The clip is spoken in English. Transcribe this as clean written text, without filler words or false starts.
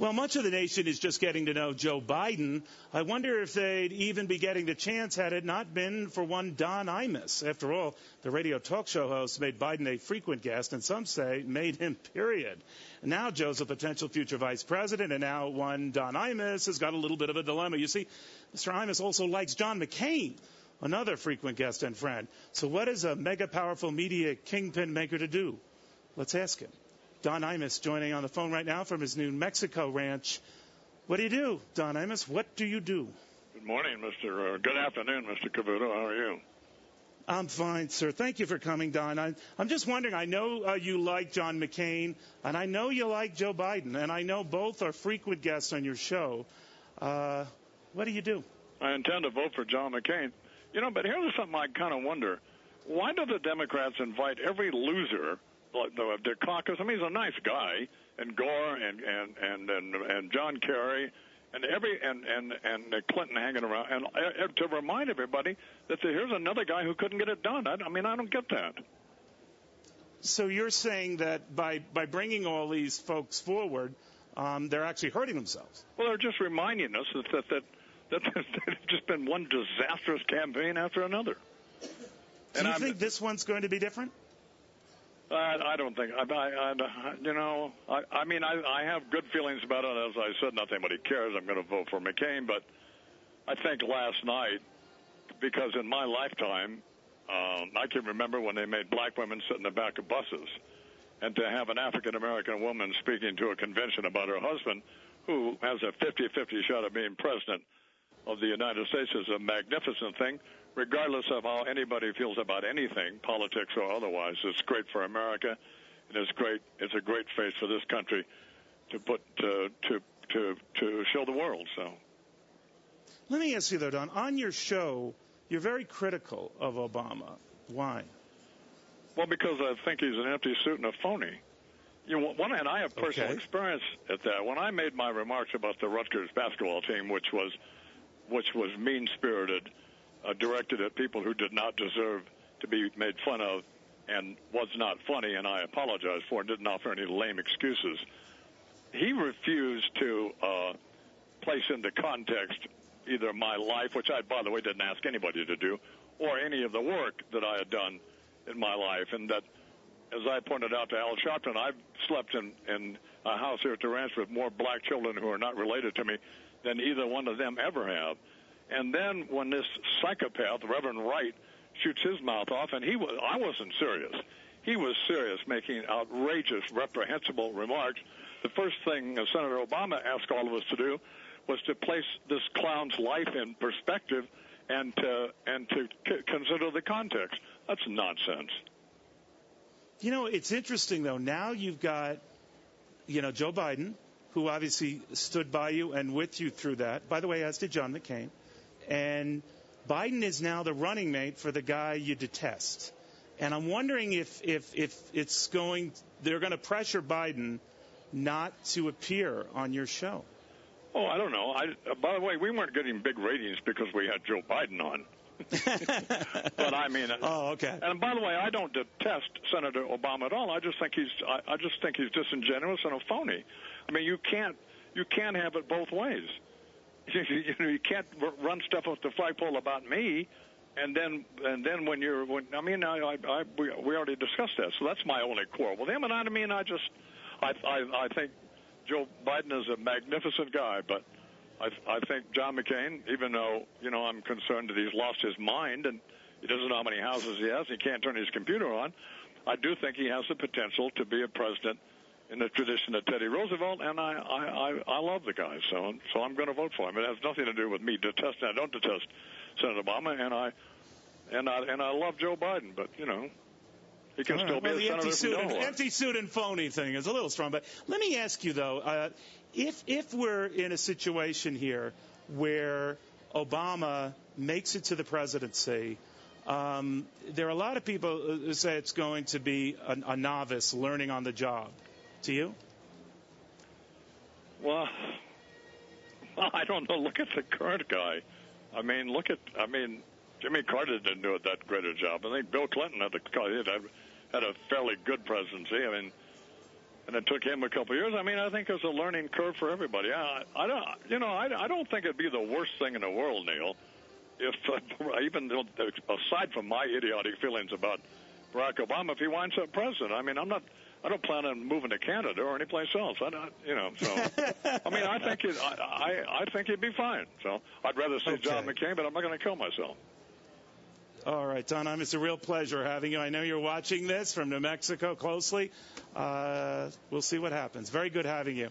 Well, much of the nation is just getting to know Joe Biden. I wonder if they'd even be getting the chance had it not been for one Don Imus. After all, the radio talk show host made Biden a frequent guest, and some say made him, period. And now Joe's a potential future vice president, and now one Don Imus has got a little bit of a dilemma. You see, Mr. Imus also likes John McCain, another frequent guest and friend. So what is a mega-powerful media kingpin maker to do? Let's ask him. Don Imus joining on the phone right now from his New Mexico ranch. What do you do, Don Imus? What do you do? Good morning, good afternoon, Mr. Cavuto. How are you? I'm fine, sir. Thank you for coming, Don. I'm just wondering, I know you like John McCain, and I know you like Joe Biden, and I know both are frequent guests on your show. What do you do? I intend to vote for John McCain. But here's something I kind of wonder. Why do the Democrats invite every loser like the caucus? I mean, he's a nice guy, and Gore and John Kerry and Clinton hanging around, and to remind everybody that here's another guy who couldn't get it done. I don't get that. So you're saying that by bringing all these folks forward, they're actually hurting themselves? Well, they're just reminding us that there's just been one disastrous campaign after another. Do you think this one's going to be different? I don't think. I have good feelings about it. As I said, not that anybody cares. I'm going to vote for McCain, but I think last night, because in my lifetime, I can remember when they made black women sit in the back of buses, and to have an African-American woman speaking to a convention about her husband, who has a 50-50 shot of being president of the United States, is a magnificent thing. Regardless of how anybody feels about anything, politics or otherwise, it's great for America, and it's great. It's a great face for this country to put to show the world. So, let me ask you though, Don. On your show, you're very critical of Obama. Why? Well, because I think he's an empty suit and a phony. And I have personal experience at that. When I made my remarks about the Rutgers basketball team, which was mean-spirited, directed at people who did not deserve to be made fun of, and was not funny, and I apologize for it, didn't offer any lame excuses. He refused to place into context either my life, which I, by the way, didn't ask anybody to do, or any of the work that I had done in my life. And that, as I pointed out to Al Sharpton, I've slept in a house here at the ranch with more black children who are not related to me than either one of them ever have. And then when this psychopath, Reverend Wright, shoots his mouth off, and I wasn't serious. He was serious, making outrageous, reprehensible remarks. The first thing Senator Obama asked all of us to do was to place this clown's life in perspective and to consider the context. That's nonsense. It's interesting, though. Now you've got, Joe Biden, who obviously stood by you and with you through that. By the way, as did John McCain. And Biden is now the running mate for the guy you detest. And I'm wondering if they're going to pressure Biden not to appear on your show. Oh, I don't know. By the way, we weren't getting big ratings because we had Joe Biden on. But I mean, oh, okay. And by the way, I don't detest Senator Obama at all. I just think he's disingenuous and a phony. I mean, you can't have it both ways. You can't run stuff off the flagpole about me, and then we already discussed that. So that's my only quarrel with him. And I think Joe Biden is a magnificent guy, but I think John McCain, even though I'm concerned that he's lost his mind and he doesn't know how many houses he has, he can't turn his computer on, I do think he has the potential to be a president in the tradition of Teddy Roosevelt, and I love the guy, so I'm going to vote for him. It has nothing to do with me detesting. I don't detest Senator Obama, and I love Joe Biden, but he can still be a senator from Delaware. The empty suit and phony thing is a little strong, but let me ask you though, if we're in a situation here where Obama makes it to the presidency, there are a lot of people who say it's going to be a novice learning on the job. To you? Well, I don't know. Look at the current guy. Jimmy Carter didn't do that great a job. I think Bill Clinton had a fairly good presidency. I mean, and it took him a couple of years. I mean, I think it's a learning curve for everybody. I don't think it'd be the worst thing in the world, Neil, if even aside from my idiotic feelings about Barack Obama, if he winds up president. I mean, I don't plan on moving to Canada or anyplace else. So I mean, I think he'd be fine. So I'd rather see John McCain, but I'm not going to kill myself. All right, Don, it's a real pleasure having you. I know you're watching this from New Mexico closely. We'll see what happens. Very good having you.